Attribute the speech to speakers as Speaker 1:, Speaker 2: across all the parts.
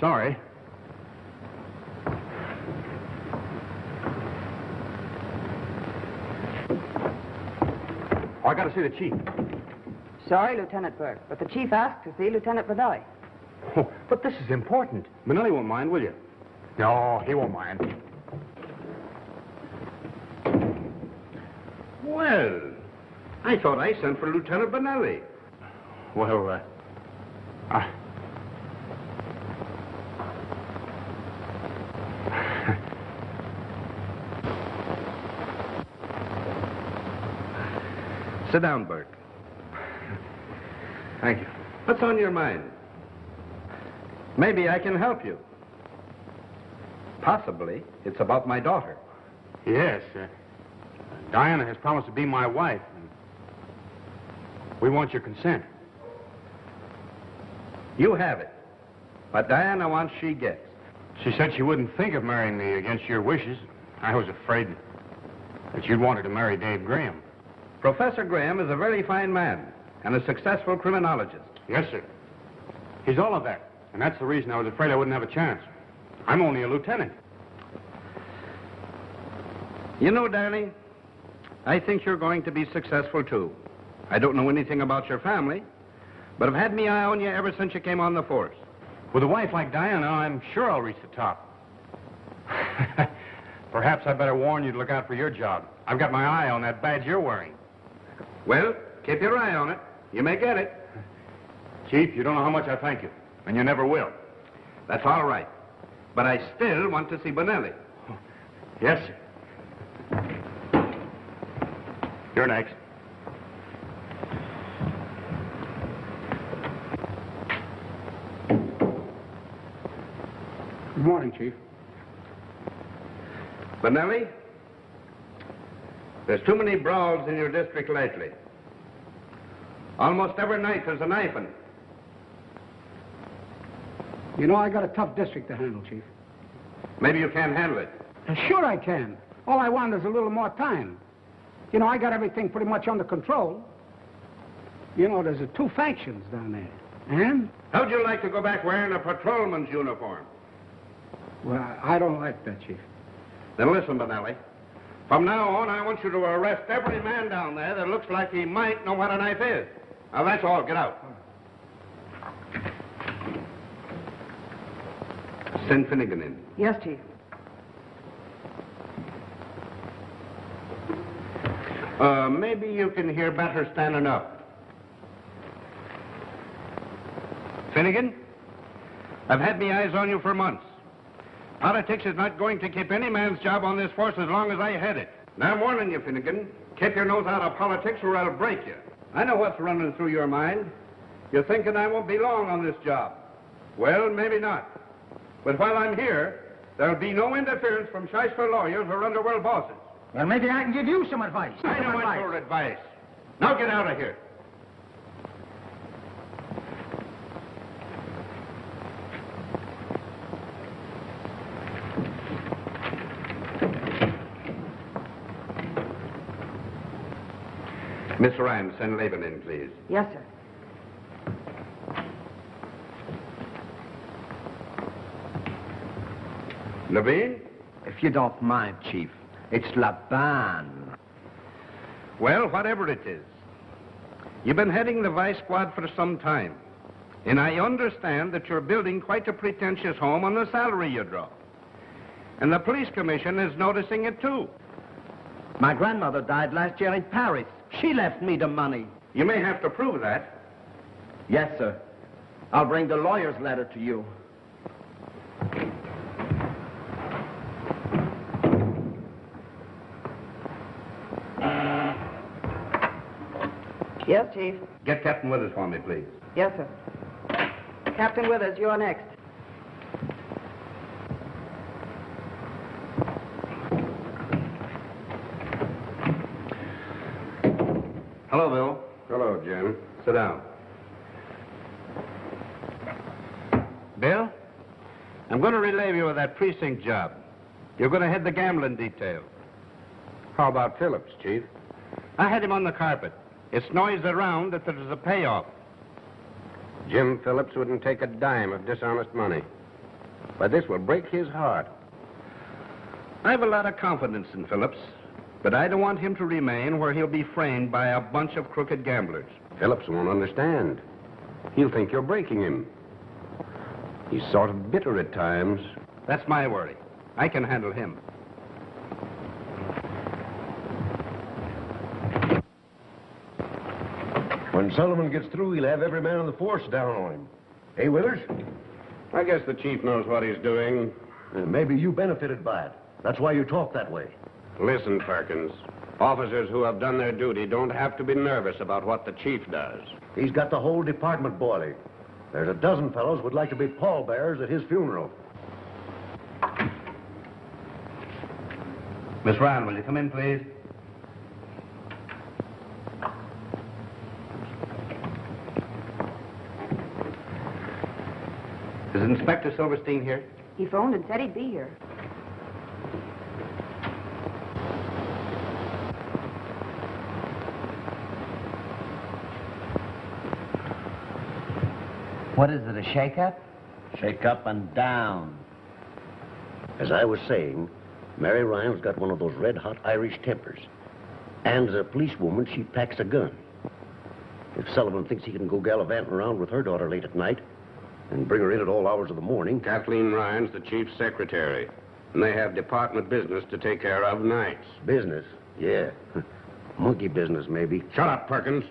Speaker 1: Sorry. I gotta see the chief.
Speaker 2: Sorry, Lieutenant Burke, but the chief asked to see Lieutenant Benelli.
Speaker 1: Oh, but this is important. Benelli won't mind, will you? No, he won't mind.
Speaker 3: Well, I thought I sent for Lieutenant Benelli.
Speaker 1: Well,
Speaker 3: Sit down, Burke.
Speaker 1: Thank you.
Speaker 3: What's on your mind? Maybe I can help you. Possibly it's about my daughter.
Speaker 1: Yes, Diana has promised to be my wife. And we want your consent.
Speaker 3: You have it. What Diana wants, she gets.
Speaker 1: She said she wouldn't think of marrying me against your wishes. I was afraid that you'd wanted to marry Dave Graham.
Speaker 3: Professor Graham is a very fine man and a successful criminologist.
Speaker 1: Yes, sir. He's all of that, and that's the reason I was afraid I wouldn't have a chance. I'm only a lieutenant.
Speaker 3: You know, Danny, I think you're going to be successful, too. I don't know anything about your family, but I've had my eye on you ever since you came on the force.
Speaker 1: With a wife like Diana, I'm sure I'll reach the top. Perhaps I better warn you to look out for your job. I've got my eye on that badge you're wearing.
Speaker 3: Well, keep your eye on it. You may get it.
Speaker 1: Chief, you don't know how much I thank you, and you never will.
Speaker 3: That's all right. But I still want to see Bonelli.
Speaker 1: Yes, sir. You're next.
Speaker 4: Good morning, Chief.
Speaker 3: Bonelli, there's too many brawls in your district lately. Almost every night there's a knifing.
Speaker 4: You know, I got a tough district to handle, Chief.
Speaker 3: Maybe you can't handle it.
Speaker 4: Sure I can. All I want is a little more time. You know, I got everything pretty much under control. You know, there's 2 factions down there. And?
Speaker 3: How'd you like to go back wearing a patrolman's uniform?
Speaker 4: Well, I don't like that, Chief.
Speaker 3: Then listen, Bonelli. From now on, I want you to arrest every man down there that looks like he might know what a knife is. Now, that's all. Get out. Send Finnegan in.
Speaker 2: Yes, Chief.
Speaker 3: Maybe you can hear better standing up. Finnegan, I've had my eyes on you for months. Politics is not going to keep any man's job on this force as long as I head it. Now, I'm warning you, Finnegan. Keep your nose out of politics or I'll break you. I know what's running through your mind. You're thinking I won't be long on this job. Well, maybe not. But while I'm here, there'll be no interference from shyster lawyers or underworld bosses.
Speaker 5: Well, maybe I can give you some advice.
Speaker 3: I don't want your advice. Now get out of here. Miss Ryan, send Laban in, please.
Speaker 2: Yes, sir.
Speaker 3: Levine?
Speaker 5: If you don't mind, Chief, it's Laban.
Speaker 3: Well, whatever it is, you've been heading the vice squad for some time. And I understand that you're building quite a pretentious home on the salary you draw. And the police commission is noticing it, too.
Speaker 5: My grandmother died last year in Paris. She left me the money.
Speaker 3: You may have to prove that.
Speaker 5: Yes, sir. I'll bring the lawyer's letter to you.
Speaker 2: Yes, Chief.
Speaker 3: Get Captain Withers for me, please.
Speaker 2: Yes, sir. Captain Withers, you're next.
Speaker 3: Hello, Bill. Hello, Jim. Sit down. Bill, I'm going to relieve you of that precinct job. You're going to head the gambling detail.
Speaker 1: How about Phillips, Chief?
Speaker 3: I had him on the carpet. It's noised around that there's a payoff.
Speaker 6: Jim Phillips wouldn't take a dime of dishonest money. But this will break his heart.
Speaker 3: I have a lot of confidence in Phillips, but I don't want him to remain where he'll be framed by a bunch of crooked gamblers.
Speaker 6: Phillips won't understand. He'll think you're breaking him. He's sort of bitter at times.
Speaker 3: That's my worry. I can handle him.
Speaker 7: When Sullivan gets through, he'll have every man on the force down on him. Hey, Withers?
Speaker 6: I guess the chief knows what he's doing.
Speaker 7: Maybe you benefited by it. That's why you talk that way.
Speaker 6: Listen, Perkins. Officers who have done their duty don't have to be nervous about what the chief does.
Speaker 7: He's got the whole department boiling. There's a dozen fellows would like to be pallbearers at his funeral.
Speaker 3: Miss Ryan, will you come in, please? Is Inspector Silverstein here?
Speaker 2: He phoned and said he'd be here.
Speaker 5: What is it, a shake-up? Shake up and down.
Speaker 7: As I was saying, Mary Ryan's got one of those red-hot Irish tempers. And as a policewoman, she packs a gun. If Sullivan thinks he can go gallivanting around with her daughter late at night and bring her in at all hours of the morning...
Speaker 6: Kathleen Ryan's the chief's secretary. And they have department business to take care of nights.
Speaker 7: Business? Yeah. Monkey business, maybe.
Speaker 6: Shut up, Perkins.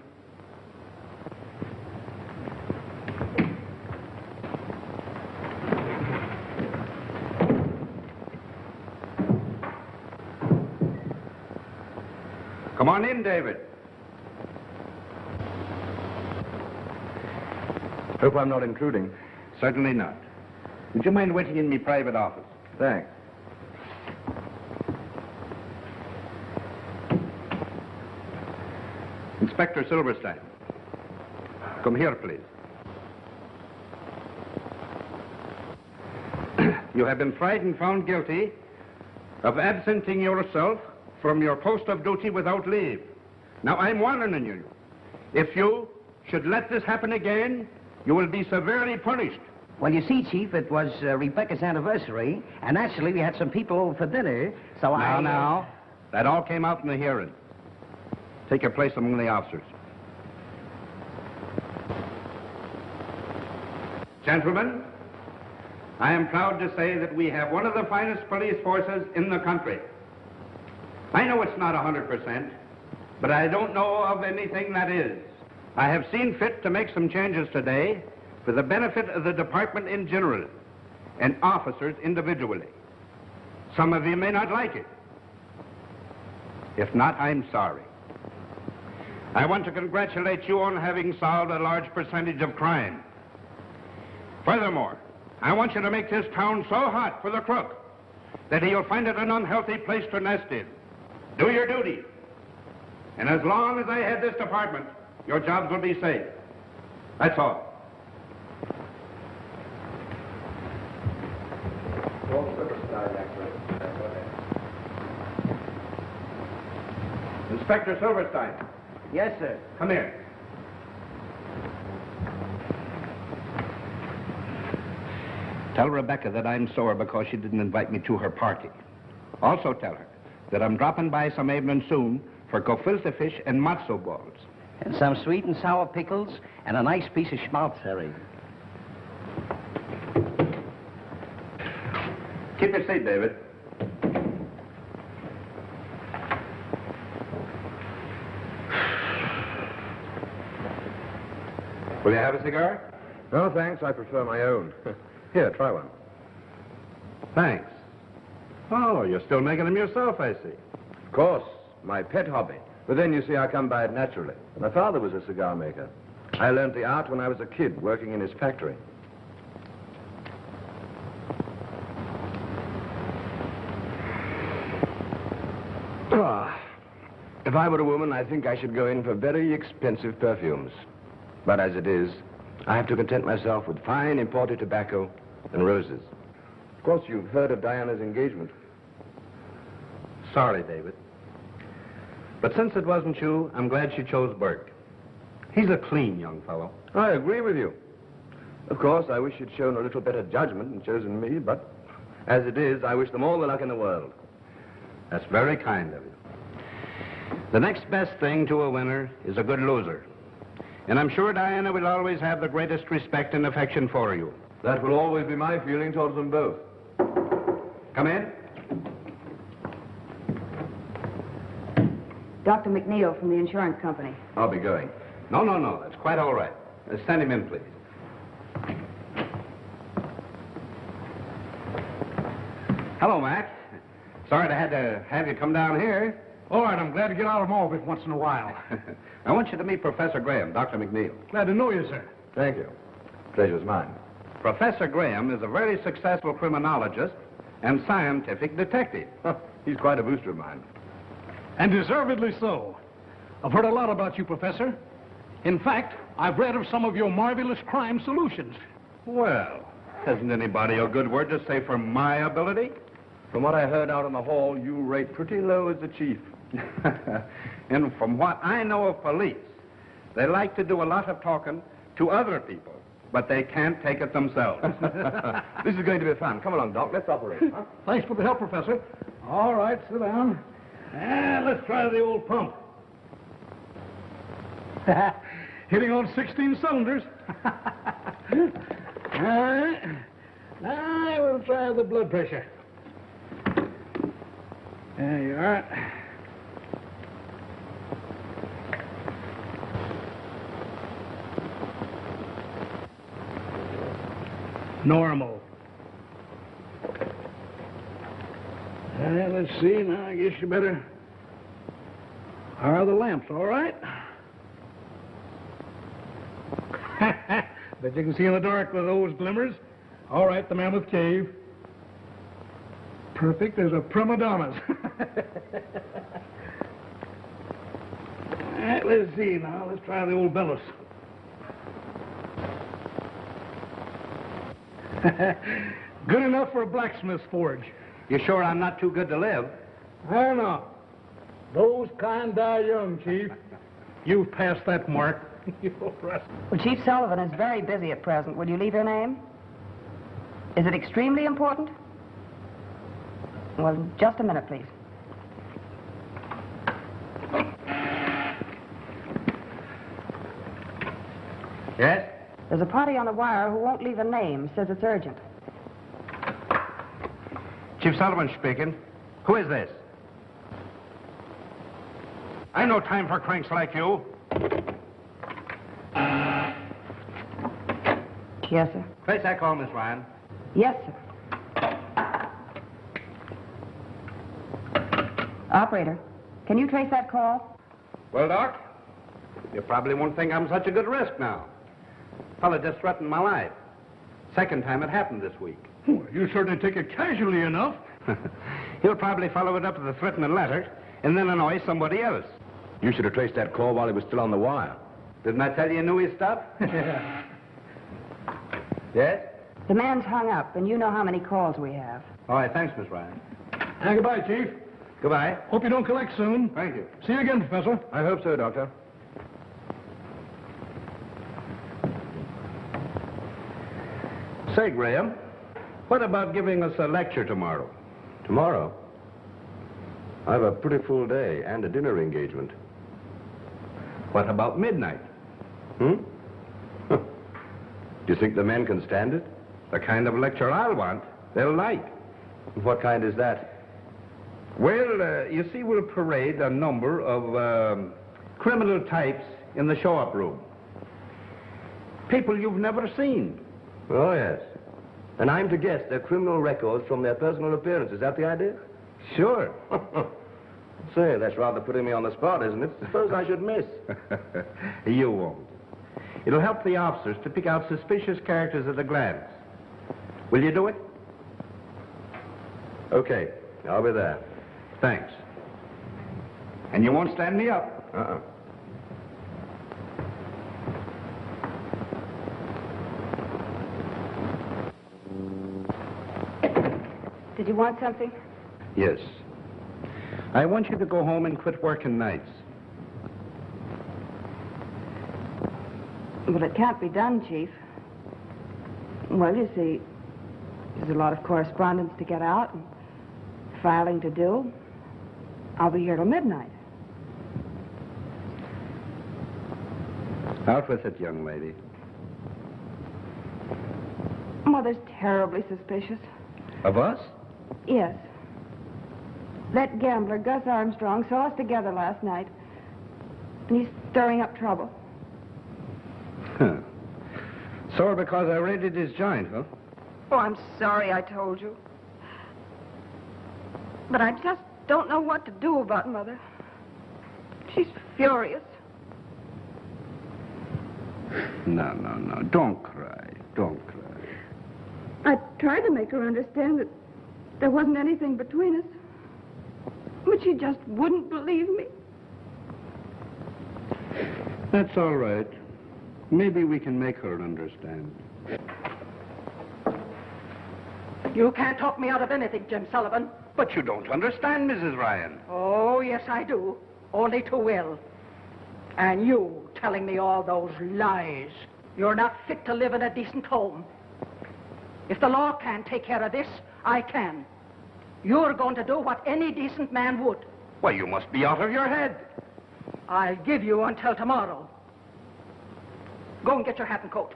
Speaker 3: Come on in, David.
Speaker 8: Hope I'm not intruding.
Speaker 3: Certainly not. Would you mind waiting in my private office?
Speaker 8: Thanks.
Speaker 3: Inspector Silverstein. Come here, please. You have been tried and found guilty of absenting yourself from your post of duty without leave. Now, I'm warning you. If you should let this happen again, you will be severely punished.
Speaker 5: Well, you see, Chief, it was Rebecca's anniversary, and naturally we had some people over for dinner, so
Speaker 3: Now, that all came out in the hearing. Take your place among the officers. Gentlemen, I am proud to say that we have one of the finest police forces in the country. I know it's not 100%, but I don't know of anything that is. I have seen fit to make some changes today for the benefit of the department in general and officers individually. Some of you may not like it. If not, I'm sorry. I want to congratulate you on having solved a large percentage of crime. Furthermore, I want you to make this town so hot for the crook that he'll find it an unhealthy place to nest in. Do your duty. And as long as I head this department, your jobs will be safe. That's all. Inspector Silverstein.
Speaker 5: Yes, sir.
Speaker 3: Come here. Tell Rebecca that I'm sore because she didn't invite me to her party. Also tell her that I'm dropping by some evening soon for gefilte fish and matzo balls.
Speaker 5: And some sweet and sour pickles, and a nice piece of schmaltz herring.
Speaker 3: Keep your seat, David. Will you have a cigar?
Speaker 8: No, thanks. I prefer my own. Here, try one.
Speaker 3: Thanks. Oh, you're still making them yourself, I see.
Speaker 8: Of course, my pet hobby. But then, you see, I come by it naturally. My father was a cigar maker. I learned the art when I was a kid, working in his factory. If I were a woman, I think I should go in for very expensive perfumes. But as it is, I have to content myself with fine imported tobacco and roses. Of course, you've heard of Diana's engagement.
Speaker 3: Sorry, David. But since it wasn't you, I'm glad she chose Burke. He's a clean young fellow.
Speaker 8: I agree with you. Of course, I wish you'd shown a little better judgment and chosen me, but as it is, I wish them all the luck in the world.
Speaker 3: That's very kind of you. The next best thing to a winner is a good loser. And I'm sure Diana will always have the greatest respect and affection for you.
Speaker 8: That will always be my feeling towards them both.
Speaker 3: Come in.
Speaker 2: Dr. McNeil from the insurance company.
Speaker 8: I'll be going.
Speaker 3: No. That's quite all right. Send him in, please. Hello, Mac. Sorry I had to have you come down here.
Speaker 4: All right, I'm glad to get out of Malvik once in a while.
Speaker 3: I want you to meet Professor Graham, Dr. McNeil.
Speaker 4: Glad to know you, sir.
Speaker 8: Thank you. Pleasure's mine.
Speaker 3: Professor Graham is a very successful criminologist and scientific detective.
Speaker 8: He's quite a booster of mine.
Speaker 4: And deservedly so. I've heard a lot about you, Professor. In fact, I've read of some of your marvelous crime solutions.
Speaker 3: Well, hasn't anybody a good word to say for my ability?
Speaker 8: From what I heard out in the hall, you rate pretty low as the chief.
Speaker 3: And from what I know of police, they like to do a lot of talking to other people, but they can't take it themselves.
Speaker 8: This is going to be fun. Come along, Doc. Let's operate. Huh?
Speaker 4: Thanks for the help, Professor. All right, sit down. And let's try the old pump. Hitting on 16 cylinders. All right. Now we'll try the blood pressure. There you are. Normal. Let's see. Now, I guess you better
Speaker 9: Are the lamps all right? Bet you can see in the dark with those glimmers. All right, the Mammoth Cave. Perfect as a prima donna's. All right, let's see now. Let's try the old bellows. Good enough for a blacksmith's forge.
Speaker 3: You sure I'm not too good to live?
Speaker 9: I don't know. Those kind die young, Chief. You've passed that mark. You old rascal.
Speaker 2: Well, Chief Sullivan is very busy at present. Will you leave your name? Is it extremely important? Well, just a minute, please.
Speaker 3: Yes?
Speaker 2: There's a party on the wire who won't leave a name. Says it's urgent.
Speaker 3: Chief Sullivan speaking. Who is this? I've no time for cranks like you.
Speaker 2: Yes, sir.
Speaker 3: Place that call, Miss Ryan.
Speaker 2: Yes, sir. Operator, can you trace that call?
Speaker 3: Well, Doc, you probably won't think I'm such a good risk now. Fella just threatened my life. Second time it happened this week.
Speaker 9: Well, you certainly take it casually enough.
Speaker 3: He'll probably follow it up with a threatening letter and then annoy somebody else.
Speaker 8: You should have traced that call while he was still on the wire.
Speaker 3: Didn't I tell you knew his stuff? Yes?
Speaker 2: The man's hung up, and you know how many calls we have.
Speaker 3: All right, thanks, Miss Ryan.
Speaker 9: Goodbye, Chief.
Speaker 3: Goodbye.
Speaker 9: Hope you don't collect soon.
Speaker 3: Thank you.
Speaker 9: See you again, Professor.
Speaker 8: I hope so, Doctor.
Speaker 3: Say, Graham, what about giving us a lecture tomorrow?
Speaker 8: Tomorrow? I have a pretty full day and a dinner engagement.
Speaker 3: What about midnight?
Speaker 8: Do you think the men can stand it?
Speaker 3: The kind of lecture I'll want, they'll like.
Speaker 8: What kind is that?
Speaker 3: Well, you see, we'll parade a number of criminal types in the show-up room. People you've never seen.
Speaker 8: Oh, yes. And I'm to guess their criminal records from their personal appearance. Is that the idea?
Speaker 3: Sure.
Speaker 8: Say, that's rather putting me on the spot, isn't it? Suppose I should miss.
Speaker 3: You won't. It'll help the officers to pick out suspicious characters at a glance. Will you do it?
Speaker 8: Okay, I'll be there.
Speaker 3: Thanks. And you won't stand me up?
Speaker 8: Uh-uh.
Speaker 2: Did you want something?
Speaker 3: Yes. I want you to go home and quit working nights.
Speaker 2: Well, it can't be done, Chief. Well, you see, there's a lot of correspondence to get out and filing to do. I'll be here till midnight.
Speaker 3: Out with it, young lady.
Speaker 2: Mother's terribly suspicious.
Speaker 3: Of us?
Speaker 2: Yes. That gambler, Gus Armstrong, saw us together last night, and he's stirring up trouble.
Speaker 3: Huh. Sore because I raided his joint, huh?
Speaker 2: Oh, I'm sorry I told you. But I just don't know what to do about Mother. She's furious.
Speaker 3: No. Don't cry. Don't cry.
Speaker 2: I tried to make her understand that there wasn't anything between us. But she just wouldn't believe me.
Speaker 3: That's all right. Maybe we can make her understand.
Speaker 10: You can't talk me out of anything, Jim Sullivan.
Speaker 3: But you don't understand, Mrs. Ryan.
Speaker 10: Oh, yes, I do. Only too well. And you telling me all those lies. You're not fit to live in a decent home. If the law can't take care of this, I can. You're going to do what any decent man would.
Speaker 3: Well, you must be out of your head.
Speaker 10: I'll give you until tomorrow. Go and get your hat and coat.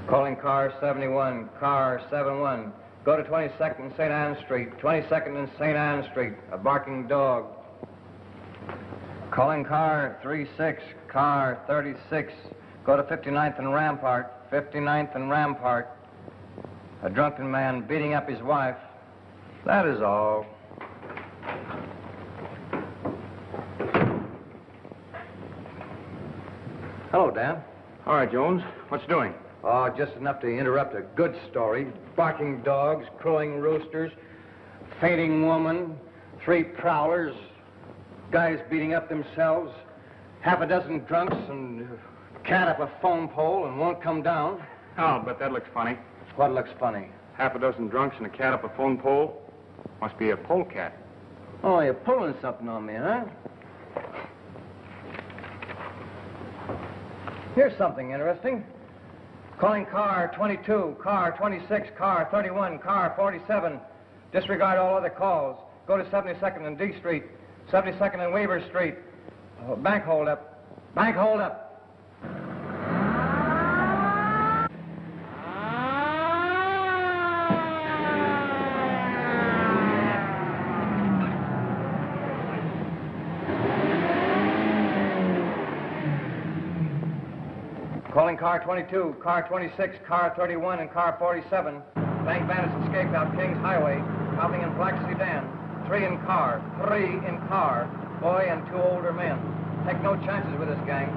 Speaker 11: Calling car 71, car 71. Go to 22nd and St. Anne Street, 22nd and St. Anne Street. A barking dog. Calling car 36, car 36. Go to 59th and Rampart, 59th and Rampart. A drunken man beating up his wife. That is all. Hello, Dan.
Speaker 1: All right, Jones. What's doing?
Speaker 11: Oh, just enough to interrupt a good story. Barking dogs, crowing roosters, fainting woman, 3 prowlers, guys beating up themselves, half a dozen drunks, and a cat up a phone pole and won't come down.
Speaker 1: Oh, but that looks funny.
Speaker 11: What looks funny?
Speaker 1: Half a dozen drunks and a cat up a phone pole. Must be a polecat.
Speaker 11: Oh, you're pulling something on me, huh? Here's something interesting. Calling car 22, car 26, car 31, car 47. Disregard all other calls. Go to 72nd and D Street, 72nd and Weaver Street. Oh, bank holdup. Bank holdup. Calling car 22, car 26, car 31, and car 47. Bank bandits escaped out Kings Highway, traveling in black sedan. 3 in car, 3 in car. Boy and 2 older men. Take no chances with this gang.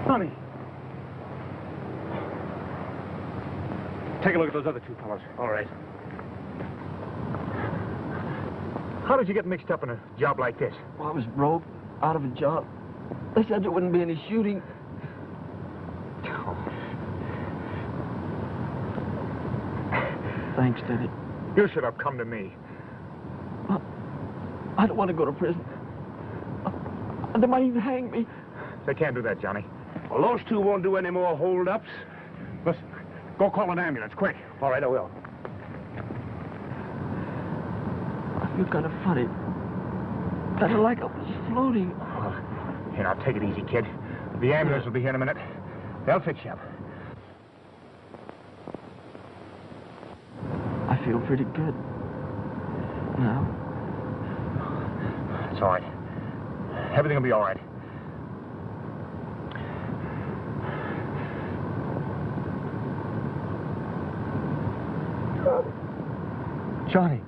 Speaker 1: Honey. Take a look at those other 2 fellows. All right. How did you get mixed up in a job like this?
Speaker 12: Well, I was broke, out of a job. They said there wouldn't be any shooting. Thanks, Daddy.
Speaker 1: You should have come to me.
Speaker 12: I don't want to go to prison. They might even hang me.
Speaker 1: They can't do that, Johnny. Well, those 2 won't do any more hold-ups. Listen, go call an ambulance, quick. All right, I will.
Speaker 12: I feel kind of funny. Kind of like I was floating.
Speaker 1: Here, now, take it easy, kid. The ambulance will be here in a minute. They'll fix you up.
Speaker 12: I feel pretty good. Now.
Speaker 1: It's all right. Everything will be all right. Johnny.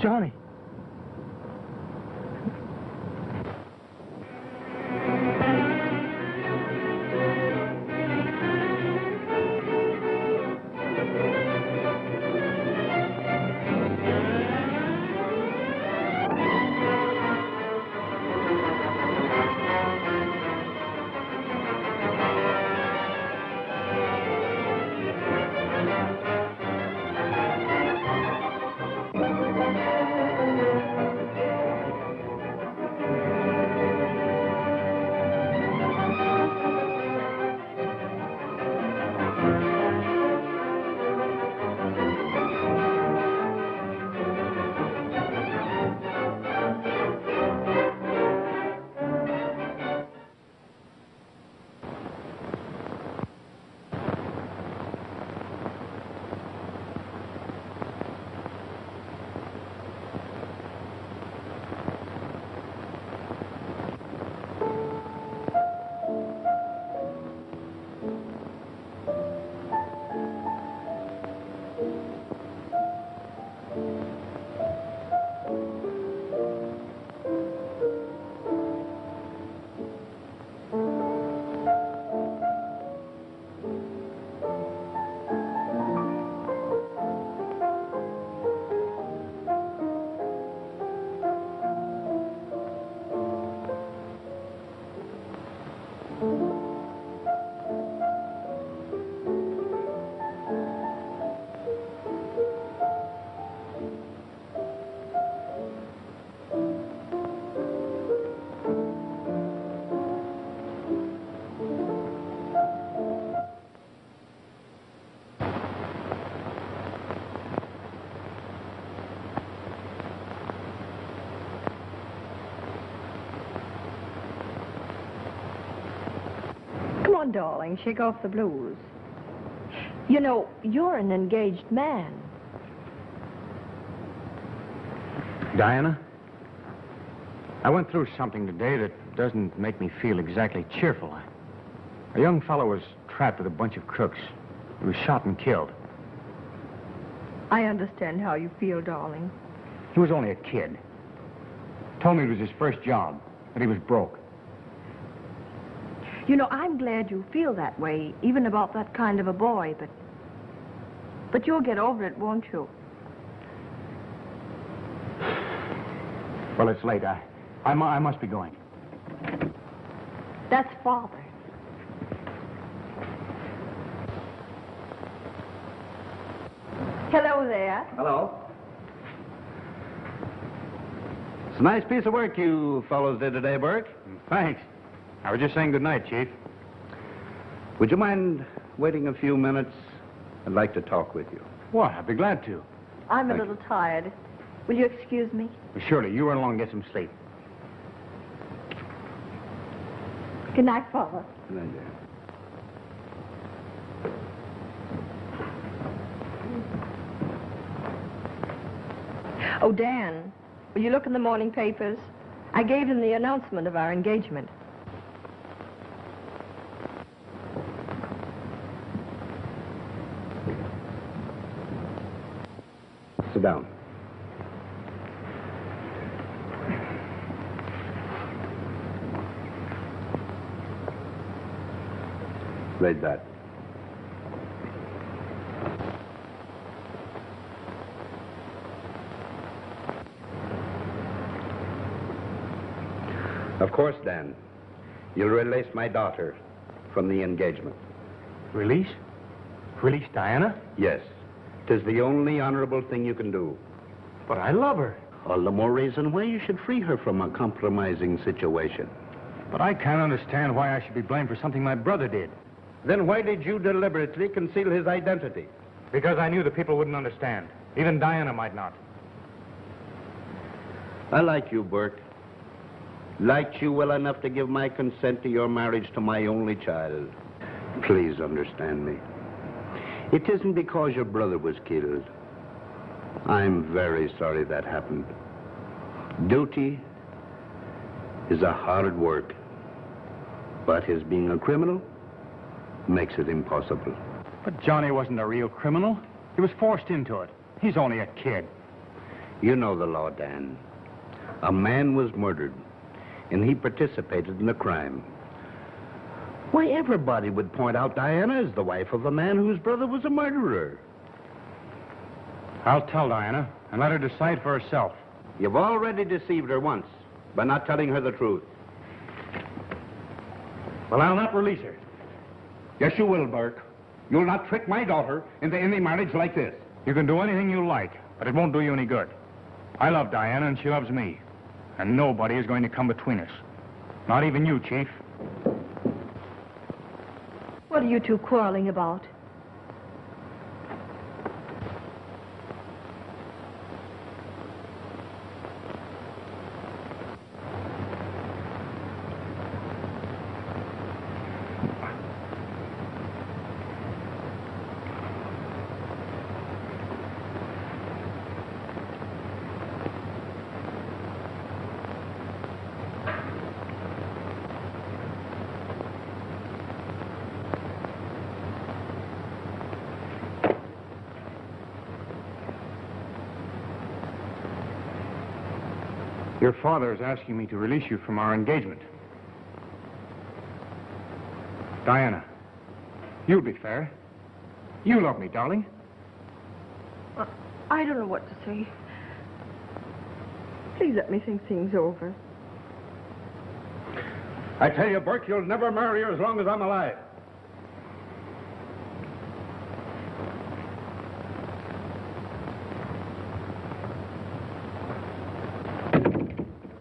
Speaker 1: Johnny.
Speaker 13: on, darling. Shake off the blues. You know, you're an engaged man.
Speaker 1: Diana, I went through something today that doesn't make me feel exactly cheerful. A young fellow was trapped with a bunch of crooks. He was shot and killed.
Speaker 13: I understand how you feel, darling.
Speaker 1: He was only a kid. Told me it was his first job, that he was broke.
Speaker 13: You know, I'm glad you feel that way, even about that kind of a boy, but you'll get over it, won't you?
Speaker 1: Well, it's late. I must be going.
Speaker 13: That's Father. Hello there.
Speaker 3: Hello. It's a nice piece of work you fellows did today, Burke.
Speaker 1: Thanks. I was just saying good night, Chief.
Speaker 3: Would you mind waiting a few minutes? I'd like to talk with you.
Speaker 1: What? I'd be glad to.
Speaker 13: I'm a
Speaker 3: Thank
Speaker 13: little tired. Will you excuse me?
Speaker 1: Surely, you run along and get some sleep.
Speaker 13: Good night, Father.
Speaker 3: Good night, dear.
Speaker 13: Oh, Dan, will you look in the morning papers? I gave them the announcement of our engagement.
Speaker 3: Sit down. Read that. Of course, Dan, you'll release my daughter from the engagement.
Speaker 1: Release? Release Diana?
Speaker 3: Yes. 'Tis the only honorable thing you can do.
Speaker 1: But I love her.
Speaker 3: All the more reason why you should free her from a compromising situation.
Speaker 1: But I can't understand why I should be blamed for something my brother did.
Speaker 3: Then why did you deliberately conceal his identity?
Speaker 1: Because I knew the people wouldn't understand. Even Diana might not.
Speaker 3: I like you, Burke. Liked you well enough to give my consent to your marriage to my only child. Please understand me. It isn't because your brother was killed. I'm very sorry that happened. Duty is a hard work, but his being a criminal makes it impossible.
Speaker 1: But Johnny wasn't a real criminal. He was forced into it. He's only a kid.
Speaker 3: You know the law, Dan. A man was murdered, and he participated in the crime. Why, everybody would point out Diana as the wife of a man whose brother was a murderer.
Speaker 1: I'll tell Diana and let her decide for herself.
Speaker 3: You've already deceived her once by not telling her the truth.
Speaker 1: Well, I'll not release her.
Speaker 3: Yes, you will, Burke. You'll not trick my daughter into any marriage like this.
Speaker 1: You can do anything you like, but it won't do you any good. I love Diana and she loves me. And nobody is going to come between us. Not even you, Chief.
Speaker 13: What are you two quarreling about?
Speaker 1: Your father is asking me to release you from our engagement. Diana, you'll be fair. You love me, darling.
Speaker 13: I don't know what to say. Please let me think things over.
Speaker 3: I tell you, Burke, you'll never marry her as long as I'm alive.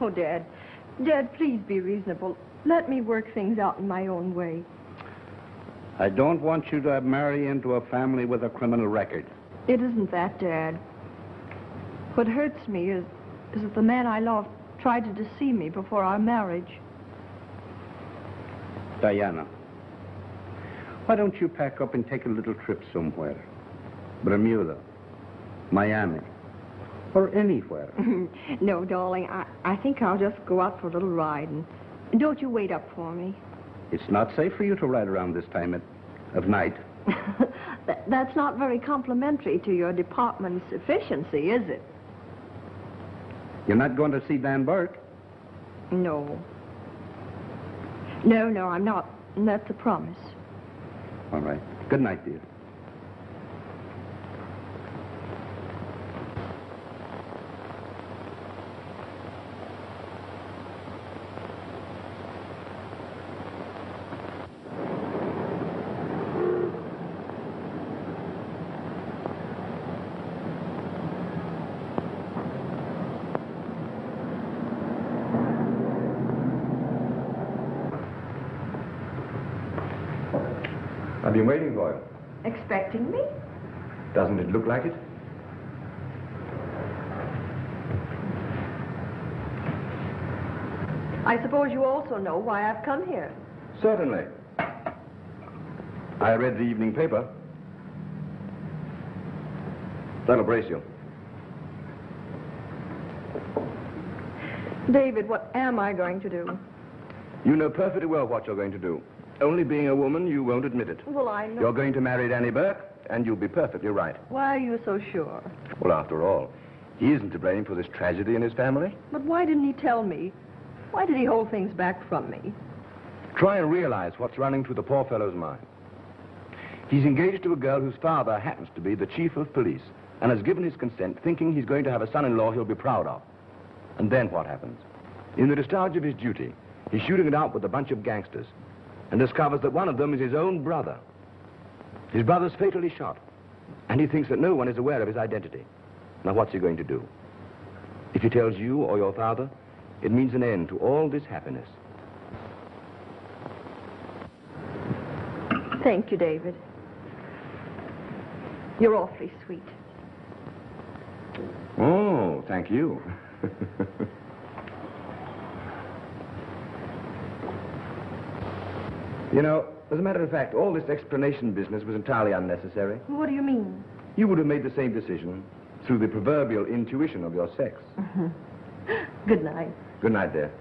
Speaker 13: Oh, Dad. Dad, please be reasonable. Let me work things out in my own way.
Speaker 3: I don't want you to marry into a family with a criminal record.
Speaker 13: It isn't that, Dad. What hurts me is that the man I love tried to deceive me before our marriage.
Speaker 3: Diana,
Speaker 6: Why don't you pack up and take a little trip somewhere? Bermuda, Miami, or anywhere.
Speaker 13: No, darling, I think I'll just go out for a little ride, and don't you wait up for me.
Speaker 6: It's not safe for you to ride around this time of night.
Speaker 13: That's not very complimentary to your department's efficiency, is it?
Speaker 6: You're not going to see Dan Burke?
Speaker 13: No. No, I'm not. And that's a promise.
Speaker 6: All right. Good night, dear.
Speaker 8: I've been waiting for you.
Speaker 13: Expecting me?
Speaker 8: Doesn't it look like it?
Speaker 13: I suppose you also know why I've come here.
Speaker 8: Certainly. I read the evening paper. That'll brace you.
Speaker 13: David, what am I going to do?
Speaker 8: You know perfectly well what you're going to do. Only being a woman, you won't admit it.
Speaker 13: Well, I know.
Speaker 8: You're going to marry Danny Burke, and you'll be perfectly right.
Speaker 13: Why are you so sure?
Speaker 8: Well, after all, he isn't to blame for this tragedy in his family.
Speaker 13: But why didn't he tell me? Why did he hold things back from me?
Speaker 8: Try and realize what's running through the poor fellow's mind. He's engaged to a girl whose father happens to be the chief of police and has given his consent thinking he's going to have a son-in-law he'll be proud of. And then what happens? In the discharge of his duty, he's shooting it out with a bunch of gangsters and discovers that one of them is his own brother. His brother's fatally shot, and he thinks that no one is aware of his identity. Now, what's he going to do? If he tells you or your father, it means an end to all this happiness.
Speaker 13: Thank you, David. You're awfully sweet.
Speaker 8: Oh, thank you. You know, as a matter of fact, all this explanation business was entirely unnecessary.
Speaker 13: What do you mean?
Speaker 8: You would have made the same decision through the proverbial intuition of your sex.
Speaker 13: Good night.
Speaker 8: Good night, dear.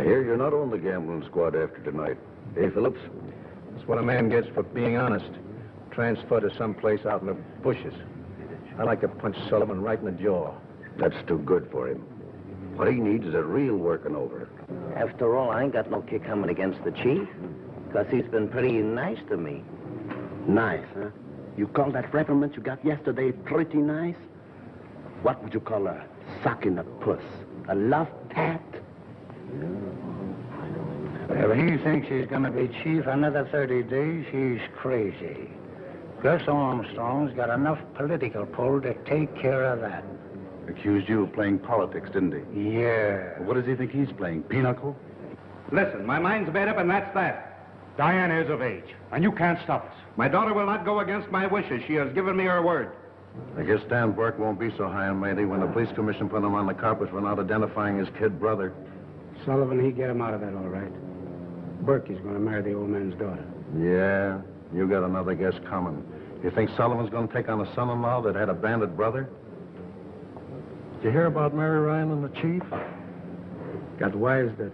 Speaker 6: You're not on the gambling squad after tonight. Hey, Phillips?
Speaker 3: That's what a man gets for being honest. Transferred to someplace out in the bushes. I like to punch Sullivan right in the jaw.
Speaker 6: That's too good for him. What he needs is a real working over.
Speaker 7: After all, I ain't got no kick coming against the chief, because he's been pretty nice to me. Nice, huh? You call that reprimand you got yesterday pretty nice? What would you call a sock in the puss? A love pat?
Speaker 4: If he thinks he's going to be chief another 30 days, he's crazy. Gus Armstrong's got enough political pull to take care of that.
Speaker 6: Accused you of playing politics, didn't he?
Speaker 4: Yeah.
Speaker 6: What does he think he's playing, pinochle?
Speaker 3: Listen, my mind's made up, and that's that.
Speaker 1: Diana is of age, and you can't stop us.
Speaker 3: My daughter will not go against my wishes. She has given me her word.
Speaker 6: I guess Dan Burke won't be so high and mighty when the police commission put him on the carpet for not identifying his kid brother.
Speaker 4: Sullivan, he get him out of that all right. Burke is going to marry the old man's daughter.
Speaker 6: Yeah, you got another guess coming. You think Sullivan's going to take on a son-in-law that had a bandit brother?
Speaker 9: Did you hear about Mary Ryan and the chief?
Speaker 4: Got wise that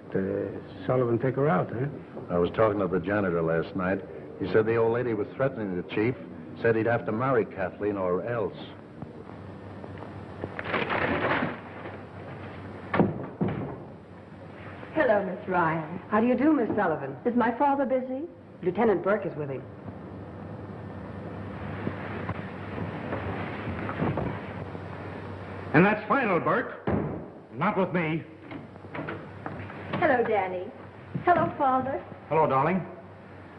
Speaker 4: Sullivan take her out, huh?
Speaker 6: I was talking to the janitor last night. He said the old lady was threatening the chief, said he'd have to marry Kathleen or else.
Speaker 13: Hello, Miss Miss Ryan.
Speaker 2: How do you do, Miss Sullivan?
Speaker 13: Is my father busy?
Speaker 2: Lieutenant Burke is with him.
Speaker 3: And that's final, Burke.
Speaker 1: Not with me.
Speaker 13: Hello, Danny. Hello, Father.
Speaker 1: Hello, darling.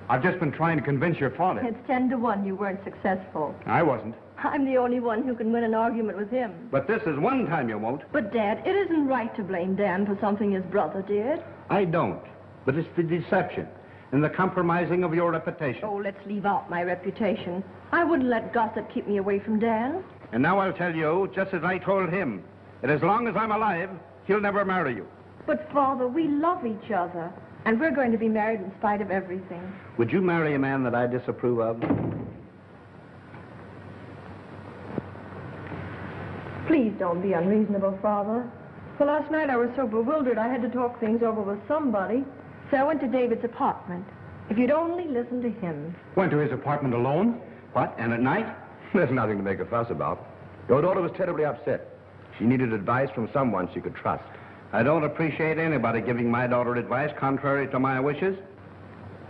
Speaker 1: I've just been trying to convince your father.
Speaker 13: It's 10 to 1 you weren't successful.
Speaker 1: I wasn't.
Speaker 13: I'm the only one who can win an argument with him.
Speaker 3: But this is one time you won't.
Speaker 13: But, Dad, it isn't right to blame Dan for something his brother did.
Speaker 3: I don't. But it's the deception and the compromising of your reputation.
Speaker 13: Oh, let's leave out my reputation. I wouldn't let gossip keep me away from Dan.
Speaker 3: And now I'll tell you, just as I told him, that as long as I'm alive, he'll never marry you.
Speaker 13: But, Father, we love each other. And we're going to be married in spite of everything.
Speaker 3: Would you marry a man that I disapprove of?
Speaker 13: Please don't be unreasonable, Father. For last night I was so bewildered I had to talk things over with somebody. So I went to David's apartment. If you'd only listen to him.
Speaker 1: Went to his apartment alone?
Speaker 3: What, and at night?
Speaker 8: There's nothing to make a fuss about. Your daughter was terribly upset. She needed advice from someone she could trust.
Speaker 3: I don't appreciate anybody giving my daughter advice contrary to my wishes.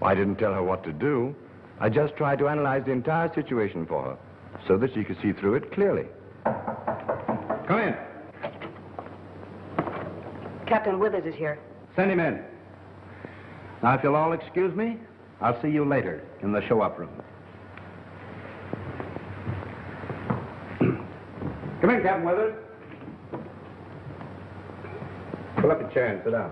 Speaker 8: I didn't tell her what to do. I just tried to analyze the entire situation for her so that she could see through it clearly.
Speaker 3: Come in.
Speaker 2: Captain Withers is here.
Speaker 3: Send him in. Now, if you'll all excuse me, I'll see you later in the show-up room. Come in, Captain Withers. Pull up a chair and sit down.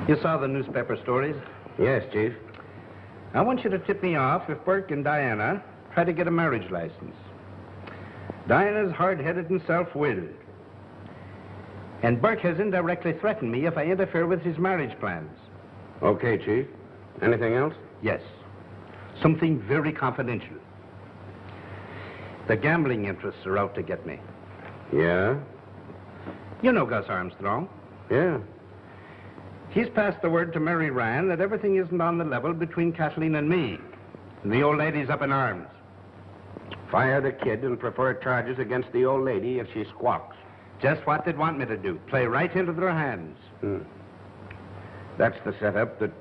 Speaker 3: You saw the newspaper stories?
Speaker 6: Yes, Chief.
Speaker 3: I want you to tip me off if Burke and Diana try to get a marriage license. Diana's hard-headed and self-willed. And Burke has indirectly threatened me if I interfere with his marriage plans.
Speaker 6: Okay, Chief. Anything else?
Speaker 3: Yes. Something very confidential. The gambling interests are out to get me.
Speaker 6: Yeah?
Speaker 3: You know Gus Armstrong.
Speaker 6: Yeah.
Speaker 3: He's passed the word to Mary Ryan that everything isn't on the level between Kathleen and me. And the old lady's up in arms.
Speaker 6: Fire the kid and prefer charges against the old lady if she squawks.
Speaker 3: Just what they'd want me to do. Play right into their hands.
Speaker 6: That's the setup that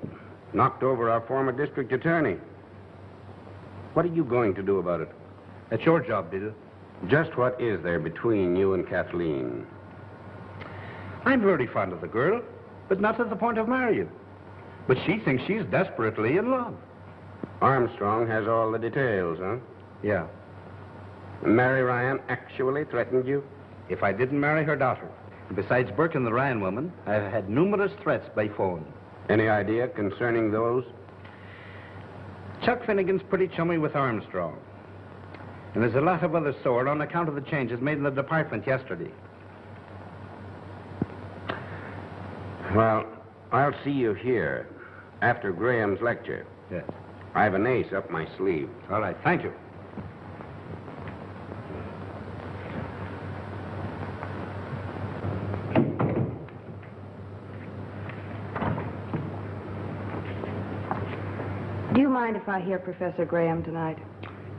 Speaker 6: knocked over our former district attorney. What are you going to do about it?
Speaker 3: That's your job, Bill.
Speaker 6: Just what is there between you and Kathleen?
Speaker 3: I'm very fond of the girl, but not to the point of marrying. But she thinks she's desperately in love.
Speaker 6: Armstrong has all the details, huh?
Speaker 3: Yeah.
Speaker 6: Mary Ryan actually threatened you?
Speaker 3: If I didn't marry her daughter. Besides Burke and the Ryan woman, I've had numerous threats by phone.
Speaker 6: Any idea concerning those?
Speaker 3: Chuck Finnegan's pretty chummy with Armstrong. And there's a lot of other sore on account of the changes made in the department yesterday.
Speaker 6: Well, I'll see you here after Graham's lecture.
Speaker 3: Yes.
Speaker 6: I have an ace up my sleeve.
Speaker 3: All right, thank you.
Speaker 2: Do you mind if I hear Professor Graham tonight?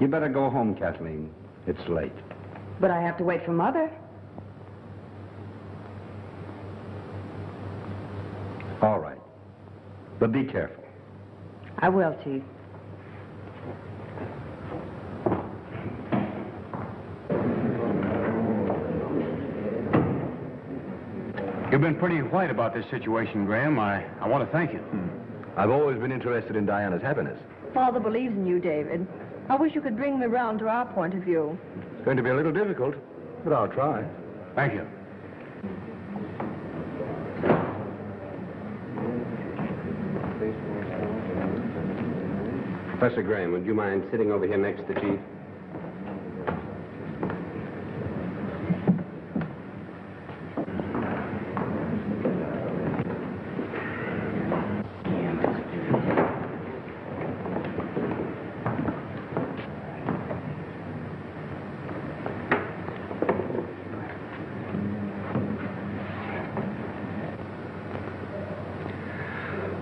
Speaker 3: You better go home, Kathleen. It's late.
Speaker 2: But I have to wait for Mother.
Speaker 3: All right. But be careful.
Speaker 2: I will, Chief.
Speaker 1: You've been pretty white about this situation, Graham. I want to thank you.
Speaker 8: I've always been interested in Diana's happiness.
Speaker 13: Father believes in you, David. I wish you could bring me round to our point of view.
Speaker 8: It's going to be a little difficult, but I'll try.
Speaker 1: Thank you.
Speaker 6: Professor Graham, would you mind sitting over here next to the Chief?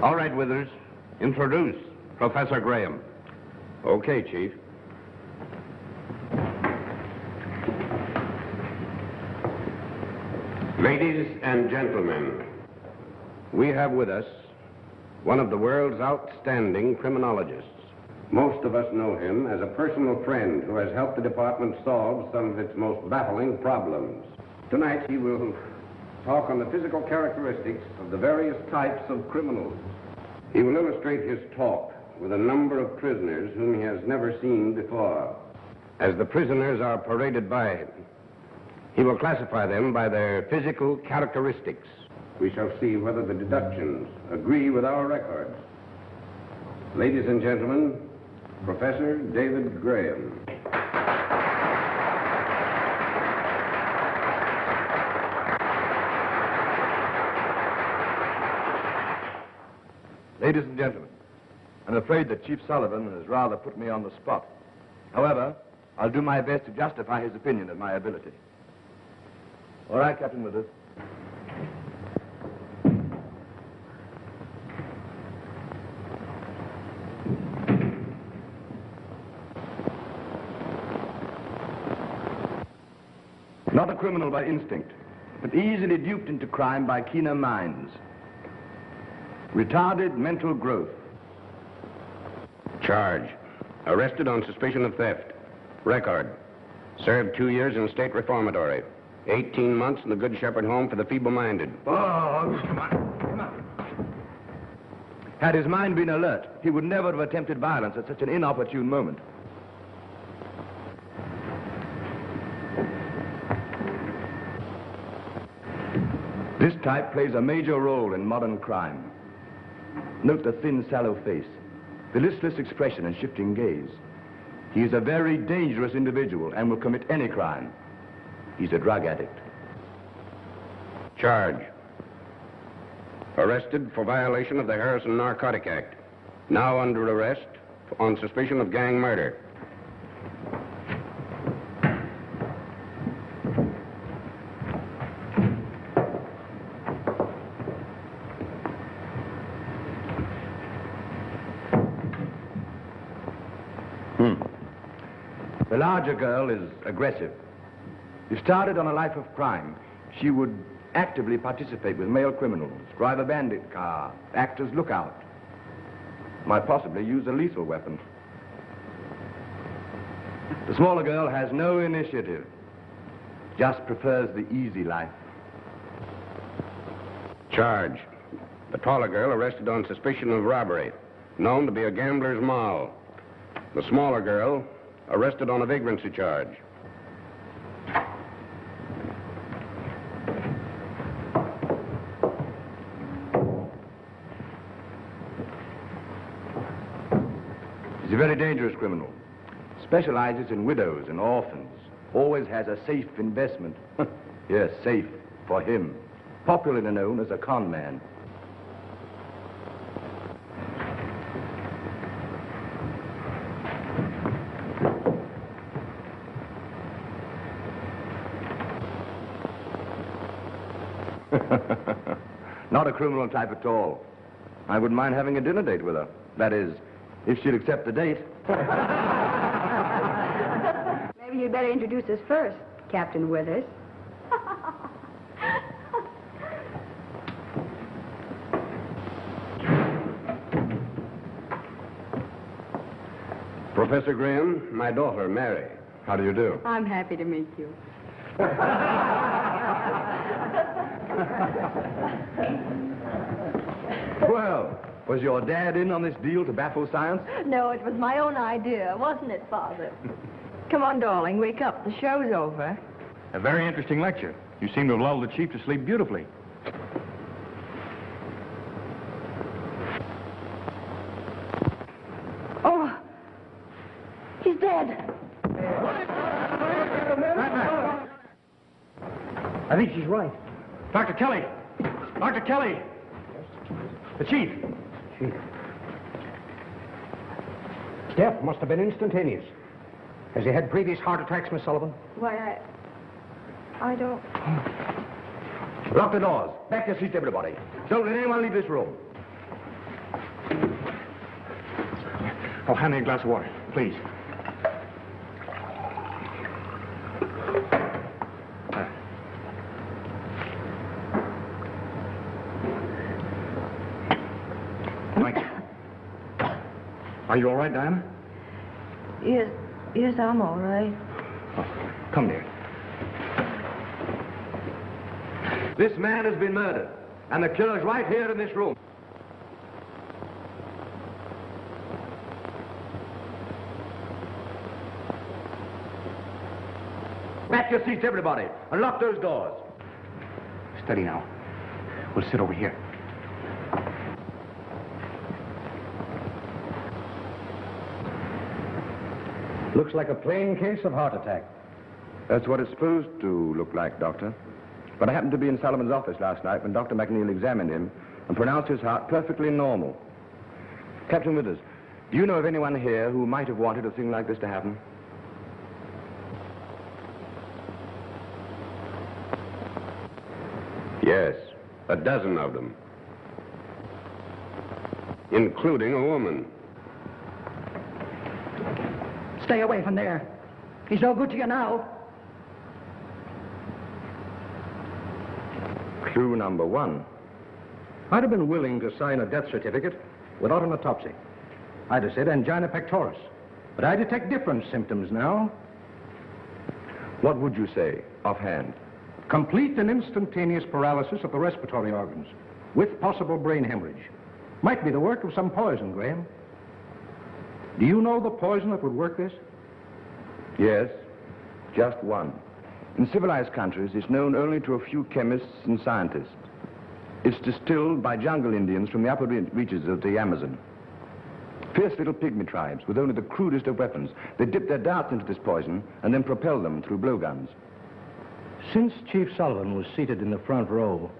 Speaker 3: All right, Withers. Introduce Professor Graham.
Speaker 6: Okay, Chief. Ladies and gentlemen, we have with us one of the world's outstanding criminologists. Most of us know him as a personal friend who has helped the department solve some of its most baffling problems. Tonight he will talk on the physical characteristics of the various types of criminals. He will illustrate his talk with a number of prisoners whom he has never seen before. As the prisoners are paraded by him, he will classify them by their physical characteristics. We shall see whether the deductions agree with our records. Ladies and gentlemen, Professor David Graham.
Speaker 8: Ladies and gentlemen, I'm afraid that Chief Sullivan has rather put me on the spot. However, I'll do my best to justify his opinion of my ability. All right, Captain Withers. Not a criminal by instinct, but easily duped into crime by keener minds. Retarded mental growth.
Speaker 6: Charge. Arrested on suspicion of theft. Record. Served 2 years in a state reformatory. 18 months in the Good Shepherd Home for the feeble-minded.
Speaker 8: Oh, come on, come on. Had his mind been alert, he would never have attempted violence at such an inopportune moment. This type plays a major role in modern crime. Note the thin, sallow face, the listless expression and shifting gaze. He is a very dangerous individual and will commit any crime. He's a drug addict.
Speaker 6: Charge. Arrested for violation of the Harrison Narcotic Act. Now under arrest on suspicion of gang murder.
Speaker 8: The larger girl is aggressive. If started on a life of crime, she would actively participate with male criminals, drive a bandit car, act as lookout, might possibly use a lethal weapon. The smaller girl has no initiative, just prefers the easy life.
Speaker 6: Charge. The taller girl arrested on suspicion of robbery, known to be a gambler's moll. The smaller girl arrested on a vagrancy charge.
Speaker 8: He's a very dangerous criminal. Specializes in widows and orphans. Always has a safe investment. Yes, safe for him. Popularly known as a con man. Not a criminal type at all. I wouldn't mind having a dinner date with her. That is, if she'd accept the date.
Speaker 14: Maybe you'd better introduce us first, Captain Withers.
Speaker 6: Professor Graham, my daughter, Mary.
Speaker 8: How do you do?
Speaker 14: I'm happy to meet you.
Speaker 8: Well, was your dad in on this deal to baffle science?
Speaker 13: No, it was my own idea, wasn't it, Father?
Speaker 2: Come on, darling, wake up. The show's over.
Speaker 1: A very interesting lecture. You seem to have lulled the chief to sleep beautifully.
Speaker 2: Oh, he's dead.
Speaker 4: I think she's right.
Speaker 1: Dr. Kelly! Dr. Kelly! The chief!
Speaker 4: Chief. Death must have been instantaneous. Has he had previous heart attacks, Miss Sullivan?
Speaker 13: Why, I don't...
Speaker 8: Lock the doors. Back your seats, everybody. Don't let anyone leave this room.
Speaker 1: Oh, hand me a glass of water, please. Are you all right, Diana?
Speaker 13: Yes, I'm all right.
Speaker 1: Oh, come, dear.
Speaker 8: This man has been murdered, and the killer's right here in this room. Back your seats, everybody, and lock those doors.
Speaker 1: Steady now. We'll sit over here.
Speaker 11: Looks like a plain case of heart attack.
Speaker 8: That's what it's supposed to look like, Doctor. But I happened to be in Sullivan's office last night when Dr. McNeil examined him and pronounced his heart perfectly normal. Captain Withers, do you know of anyone here who might have wanted a thing like this to happen?
Speaker 6: Yes, a dozen of them. Including a woman.
Speaker 10: Stay away from there. He's no good to you now.
Speaker 8: Clue number one.
Speaker 11: I'd have been willing to sign a death certificate without an autopsy. I'd have said angina pectoris. But I detect different symptoms now.
Speaker 8: What would you say, offhand?
Speaker 11: Complete and instantaneous paralysis of the respiratory organs, with possible brain hemorrhage. Might be the work of some poison, Graham. Do you know the poison that would work this?
Speaker 8: Yes, just one. In civilized countries, it's known only to a few chemists and scientists. It's distilled by jungle Indians from the upper reaches of the Amazon. Fierce little pygmy tribes with only the crudest of weapons. They dip their darts into this poison and then propel them through blowguns.
Speaker 11: Since Chief Sullivan was seated in the front row,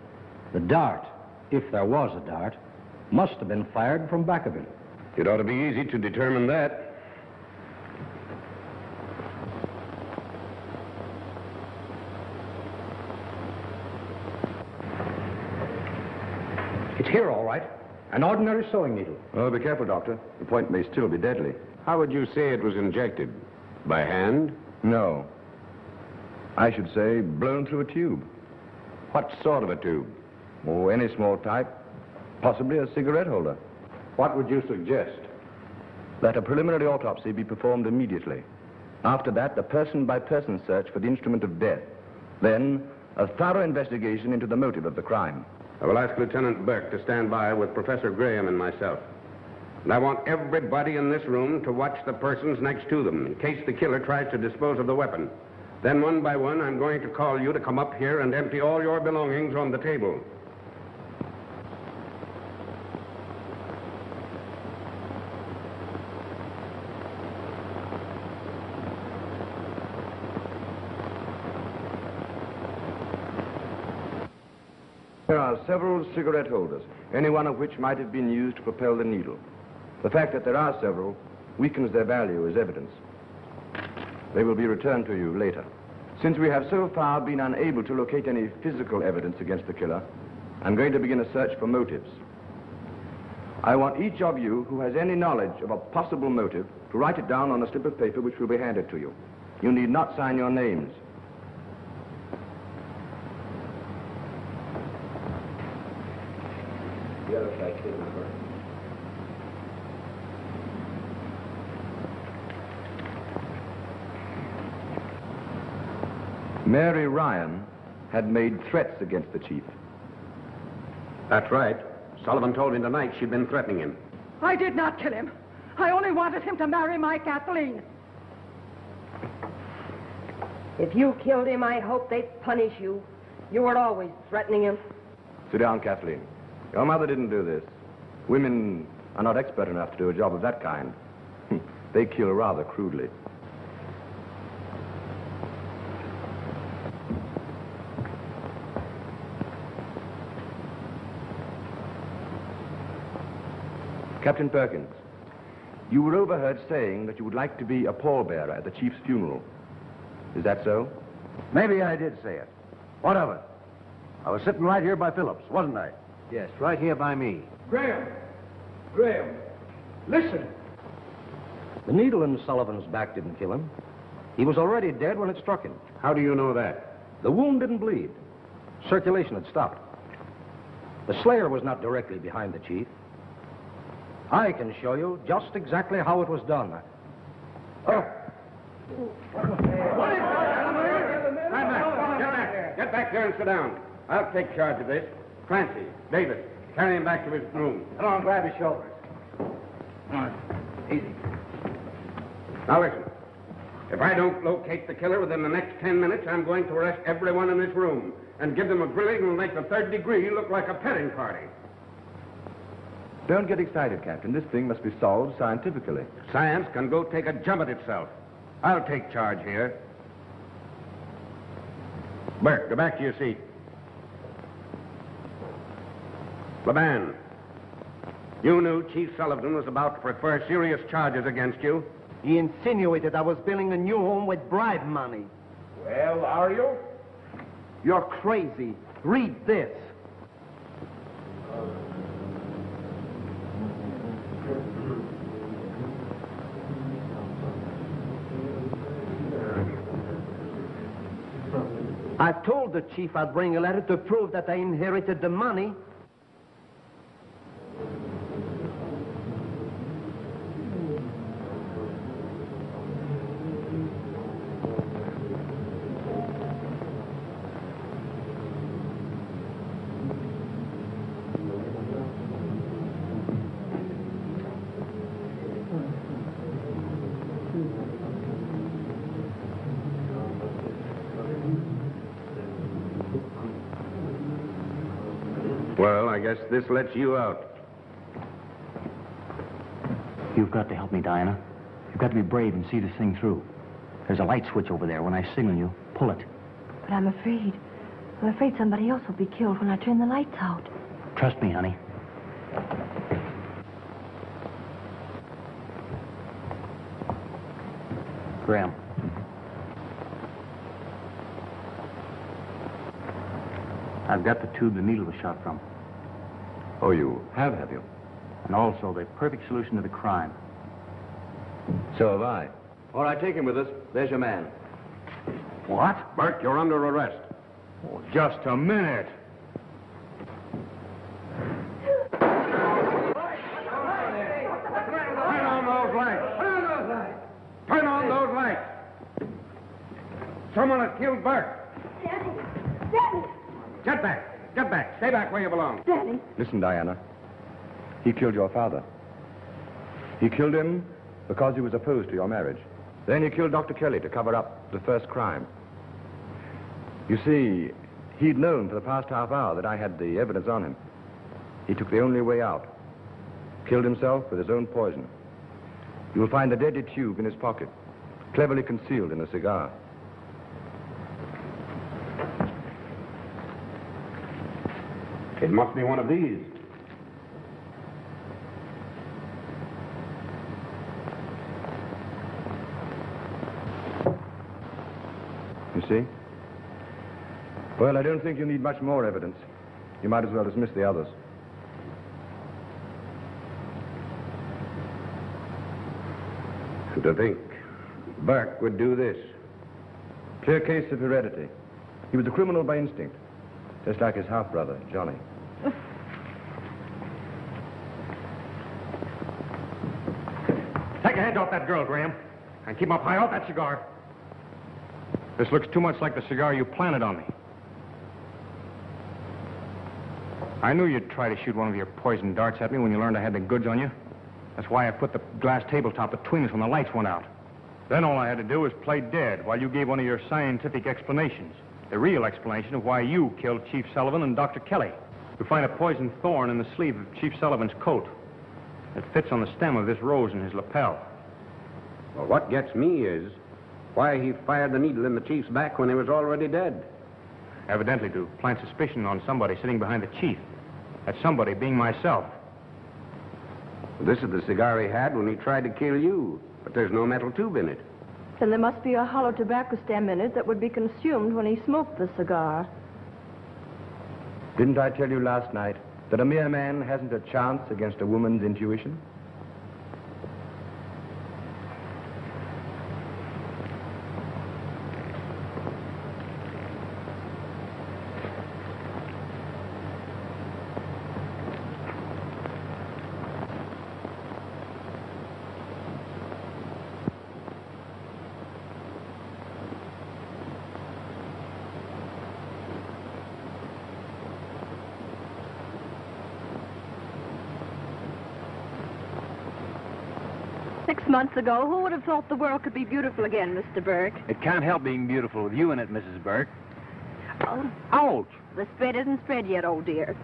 Speaker 11: the dart, if there was a dart, must have been fired from back of him.
Speaker 6: It ought to be easy to determine that.
Speaker 11: It's here, all right. An ordinary sewing needle.
Speaker 8: Oh, be careful, Doctor. The point may still be deadly.
Speaker 6: How would you say it was injected? By hand?
Speaker 8: No. I should say blown through a tube.
Speaker 6: What sort of a tube?
Speaker 8: Oh, any small type. Possibly a cigarette holder.
Speaker 6: What would you suggest?
Speaker 8: That a preliminary autopsy be performed immediately. After that, a person-by-person search for the instrument of death. Then, a thorough investigation into the motive of the crime.
Speaker 6: I will ask Lieutenant Burke to stand by with Professor Graham and myself. And I want everybody in this room to watch the persons next to them in case the killer tries to dispose of the weapon. Then, one by one, I'm going to call you to come up here and empty all your belongings on the table.
Speaker 8: There are several cigarette holders, any one of which might have been used to propel the needle. The fact that there are several weakens their value as evidence. They will be returned to you later. Since we have so far been unable to locate any physical evidence against the killer, I'm going to begin a search for motives. I want each of you who has any knowledge of a possible motive to write it down on a slip of paper which will be handed to you. You need not sign your names. The other side, please, number. Mary Ryan had made threats against the chief.
Speaker 6: That's right. Sullivan told me tonight she'd been threatening him.
Speaker 10: I did not kill him. I only wanted him to marry my Kathleen.
Speaker 15: If you killed him, I hope they'd punish you. You were always threatening him.
Speaker 8: Sit down, Kathleen. Your mother didn't do this. Women are not expert enough to do a job of that kind. They kill rather crudely. Captain Perkins, you were overheard saying that you would like to be a pallbearer at the chief's funeral. Is that so?
Speaker 7: Maybe I did say it. What of it? I was sitting right here by Phillips, wasn't I?
Speaker 11: Yes, right here by me.
Speaker 4: Graham, listen.
Speaker 11: The needle in Sullivan's back didn't kill him. He was already dead when it struck him.
Speaker 6: How do you know that?
Speaker 11: The wound didn't bleed. Circulation had stopped. The slayer was not directly behind the chief. I can show you just exactly how it was done. Oh.
Speaker 3: Get back there and sit down. I'll take charge of this. Clancy, Davis, carry him back to his room.
Speaker 11: Come on, grab his shoulders.
Speaker 3: Easy. Now listen. If I don't locate the killer within the next 10 minutes, I'm going to arrest everyone in this room and give them a grilling that will make the third degree look like a petting party.
Speaker 8: Don't get excited, Captain. This thing must be solved scientifically.
Speaker 3: Science can go take a jump at itself. I'll take charge here. Burke, go back to your seat. Laban, you knew Chief Sullivan was about to prefer serious charges against you.
Speaker 16: He insinuated I was building a new home with bribe money.
Speaker 3: Well, are you?
Speaker 16: You're crazy. Read this. I told the chief I'd bring a letter to prove that I inherited the money.
Speaker 3: Well, I guess this lets you out.
Speaker 1: You've got to help me, Diana. You've got to be brave and see this thing through. There's a light switch over there. When I signal you, pull it.
Speaker 13: But I'm afraid. I'm afraid somebody else will be killed when I turn the lights out.
Speaker 1: Trust me, honey. Graham. I've got the tube the needle was shot from.
Speaker 8: Oh, you have you?
Speaker 1: And also the perfect solution to the crime.
Speaker 8: So have I. All right, take him with us. There's your man.
Speaker 3: What? Burke, you're under arrest.
Speaker 1: Oh, just a minute.
Speaker 3: Turn on those lights. Turn on those lights. Turn on those lights. Someone has killed Burke.
Speaker 13: Daddy! Daddy!
Speaker 3: Get back. Get back. Stay back where you belong.
Speaker 13: Daddy!
Speaker 8: Listen, Diana. He killed your father. He killed him because he was opposed to your marriage. Then he killed Dr. Kelly to cover up the first crime. You see, he'd known for the past half hour that I had the evidence on him. He took the only way out. Killed himself with his own poison. You will find the deadly tube in his pocket, cleverly concealed in a cigar.
Speaker 3: It must be one of these.
Speaker 8: You see? Well, I don't think you need much more evidence. You might as well dismiss the others.
Speaker 3: To think Burke would do this.
Speaker 8: Clear case of heredity. He was a criminal by instinct, just like his half-brother, Johnny.
Speaker 1: Take your hands off that girl, Graham. And keep up high off that cigar. This looks too much like the cigar you planted on me. I knew you'd try to shoot one of your poison darts at me when you learned I had the goods on you. That's why I put the glass tabletop between us when the lights went out. Then all I had to do was play dead while you gave one of your scientific explanations. The real explanation of why you killed Chief Sullivan and Dr. Kelly. You find a poisoned thorn in the sleeve of Chief Sullivan's coat. It fits on the stem of this rose in his lapel.
Speaker 3: Well, what gets me is why he fired the needle in the chief's back when he was already dead.
Speaker 1: Evidently to plant suspicion on somebody sitting behind the chief. That somebody being myself.
Speaker 3: This is the cigar he had when he tried to kill you, but there's no metal tube in it.
Speaker 13: Then there must be a hollow tobacco stem in it that would be consumed when he smoked the cigar.
Speaker 8: Didn't I tell you last night that a mere man hasn't a chance against a woman's intuition?
Speaker 13: 6 months ago, who would have thought the world could be beautiful again, Mr. Burke?
Speaker 17: It can't help being beautiful with you in it, Mrs. Burke.
Speaker 13: Oh,
Speaker 17: Ouch!
Speaker 13: the spread isn't spread yet, old dear.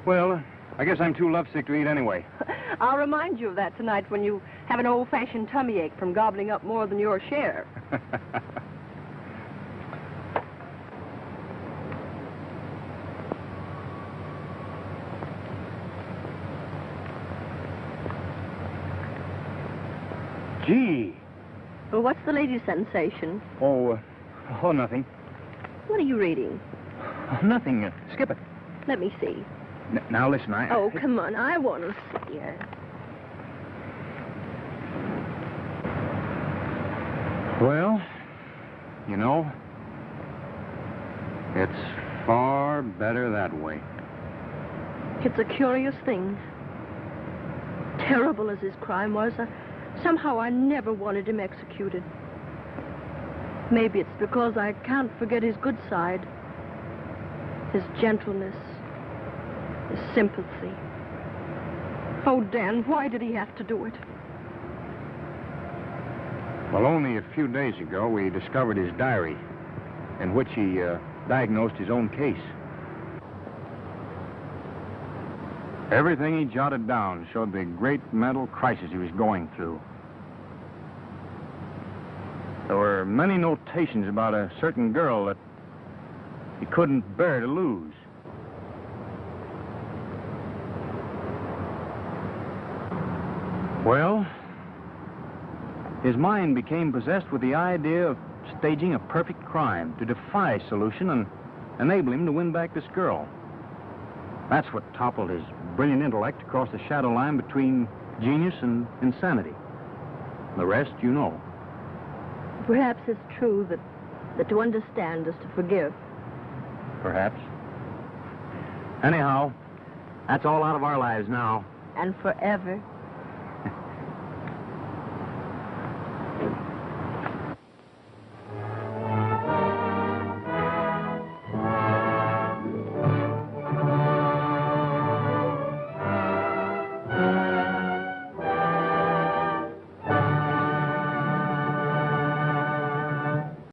Speaker 17: Well, I guess I'm too lovesick to eat anyway.
Speaker 13: I'll remind you of that tonight when you have an old-fashioned tummy ache from gobbling up more than your share.
Speaker 17: Gee.
Speaker 13: Well, what's the latest sensation?
Speaker 17: Oh, nothing.
Speaker 13: What are you reading?
Speaker 17: Nothing. Skip it.
Speaker 13: Let me see.
Speaker 17: Now, listen,
Speaker 13: Oh, come on. I want to see it.
Speaker 1: Well, you know, it's far better that way.
Speaker 13: It's a curious thing. Terrible as his crime was, somehow I never wanted him executed. Maybe it's because I can't forget his good side. His gentleness. His sympathy. Oh, Dan, why did he have to do it?
Speaker 1: Well, only a few days ago, we discovered his diary, in which he diagnosed his own case. Everything he jotted down showed the great mental crisis he was going through. There were many notations about a certain girl that he couldn't bear to lose. Well, his mind became possessed with the idea of staging a perfect crime to defy solution and enable him to win back this girl. That's what toppled his brilliant intellect across the shadow line between genius and insanity. The rest you know.
Speaker 13: Perhaps it's true that to understand is to forgive.
Speaker 1: Perhaps. Anyhow, that's all out of our lives now.
Speaker 13: And forever.